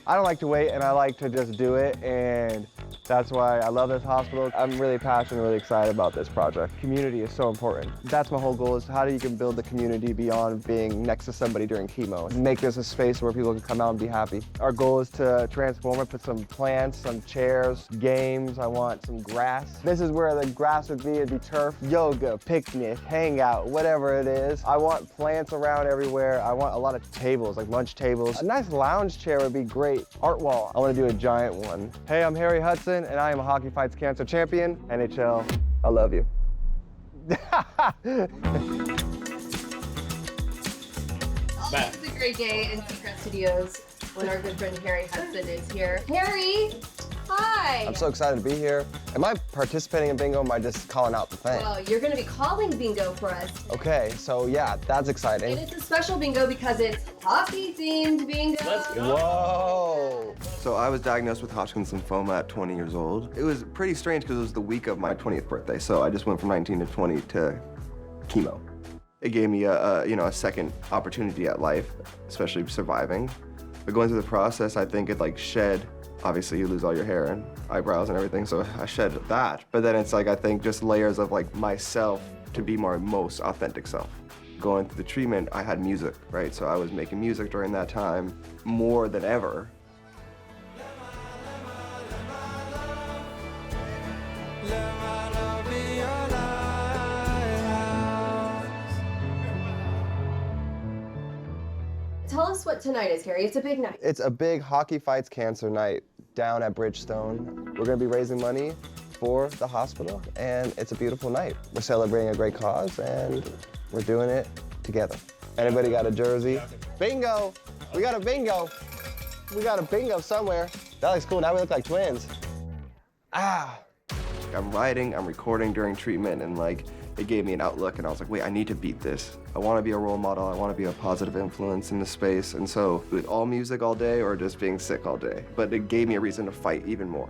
I don't like to wait, and I like to just do it, and that's why I love this hospital. I'm really passionate, really excited about this project. Community is so important. That's my whole goal, is how do you can build the community beyond being next to somebody during chemo. Make this a space where people can come out and be happy. Our goal is to transform it, put some plants, some chairs, games. I want some grass. This is where the grass would be. It'd be turf, yoga, picnic, hangout, whatever it is. I want plants around everywhere. I want a lot of tables, like lunch tables. A nice lounge chair would be great. Art wall, I want to do a giant one. Hey, I'm Harry Hudson, and I am a Hockey Fights Cancer champion. NHL, I love you. It's a great day in Seacrest Studios when our good friend Harry Hudson is here. Harry, hi. I'm so excited to be here. Am I participating in bingo, or am I just calling out the thing? Well, you're going to be calling bingo for us. Okay, so yeah, that's exciting. And it's a special bingo because it's hockey-themed bingo. Let's go. Whoa! So I was diagnosed with Hodgkin's lymphoma at 20 years old. It was pretty strange because it was the week of my 20th birthday, so I just went from 19 to 20 to chemo. It gave me a second opportunity at life, especially surviving. But going through the process, I think it shed. Obviously, you lose all your hair and eyebrows and everything, so I shed that. But then it's I think just layers of myself to be my most authentic self. Going through the treatment, I had music, right? So I was making music during that time more than ever. Tell us what tonight is, Harry. It's a big night. It's a big Hockey Fights Cancer night down at Bridgestone. We're gonna be raising money for the hospital, and it's a beautiful night. We're celebrating a great cause, and we're doing it together. Anybody got a jersey? Bingo! We got a bingo! We got a bingo somewhere. That looks cool. Now we look like twins. Ah! I'm writing, I'm recording during treatment, and it gave me an outlook, and I was like, wait, I need to beat this. I want to be a role model. I want to be a positive influence in the space. And so with all music all day or just being sick all day, but it gave me a reason to fight even more.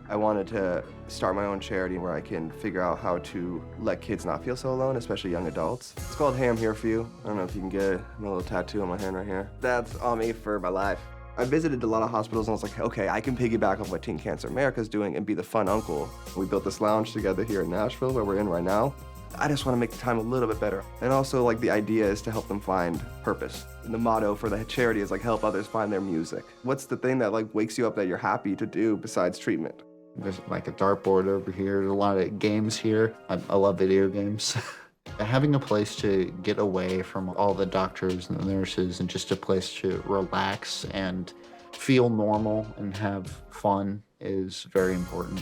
I wanted to start my own charity where I can figure out how to let kids not feel so alone, especially young adults. It's called Hey, I'm Here For You. I don't know if you can get my little tattoo on my hand right here. That's on me for my life. I visited a lot of hospitals and I was like, okay, I can piggyback on what Teen Cancer America is doing and be the fun uncle. We built this lounge together here in Nashville where we're in right now. I just want to make the time a little bit better. And also the idea is to help them find purpose. And the motto for the charity is help others find their music. What's the thing that wakes you up that you're happy to do besides treatment? There's a dartboard over here, there's a lot of games here. I love video games. Having a place to get away from all the doctors and the nurses and just a place to relax and feel normal and have fun is very important.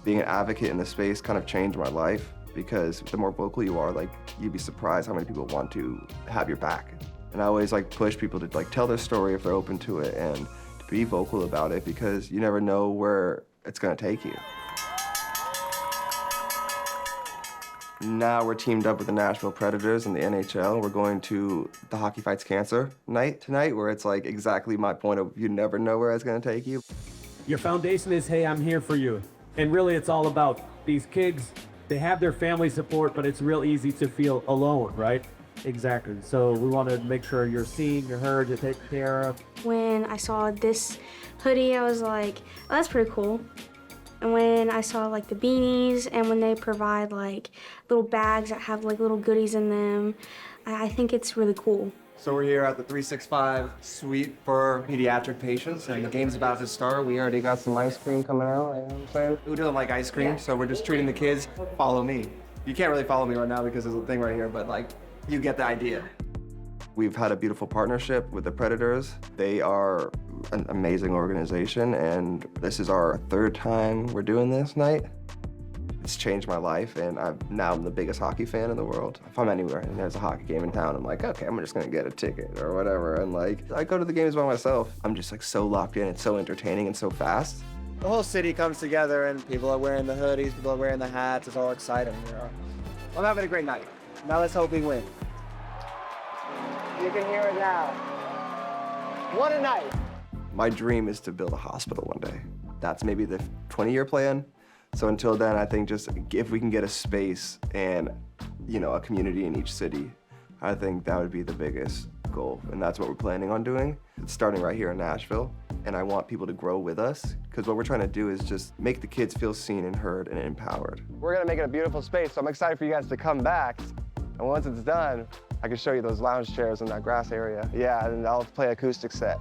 Being an advocate in the space kind of changed my life because the more vocal you are, you'd be surprised how many people want to have your back. And I always push people to tell their story if they're open to it and to be vocal about it because you never know where it's gonna take you. Now we're teamed up with the Nashville Predators and the NHL. We're going to the Hockey Fights Cancer night tonight, where it's exactly my point of you never know where it's gonna take you. Your foundation is, hey, I'm here for you. And really it's all about these kids. They have their family support, but it's real easy to feel alone, right? Exactly. So we want to make sure you're seen, you're heard, you're taken care of. When I saw this hoodie, I was like, oh, that's pretty cool. And when I saw the beanies and when they provide little bags that have little goodies in them, I think it's really cool. So we're here at the 365 suite for pediatric patients, and the game's about to start. We already got some ice cream coming out, you know what I'm saying? We don't like ice cream, so we're just treating the kids. Follow me. You can't really follow me right now because there's a thing right here, but you get the idea. We've had a beautiful partnership with the Predators. They are an amazing organization, and this is our third time we're doing this night. It's changed my life, and I'm the biggest hockey fan in the world. If I'm anywhere and there's a hockey game in town, I'm okay, I'm just gonna get a ticket or whatever. And I go to the games by myself. I'm just so locked in. It's so entertaining and so fast. The whole city comes together, and people are wearing the hoodies, people are wearing the hats. It's all exciting. I'm having a great night. Now let's hope we win. You can hear it now. What a night. My dream is to build a hospital one day. That's maybe the 20-year plan. So until then, I think just if we can get a space and, a community in each city, I think that would be the biggest goal. And that's what we're planning on doing. It's starting right here in Nashville. and I want people to grow with us, because what we're trying to do is just make the kids feel seen and heard and empowered. We're gonna make it a beautiful space, so I'm excited for you guys to come back. And once it's done, I can show you those lounge chairs in that grass area. Yeah, and I'll play acoustic set.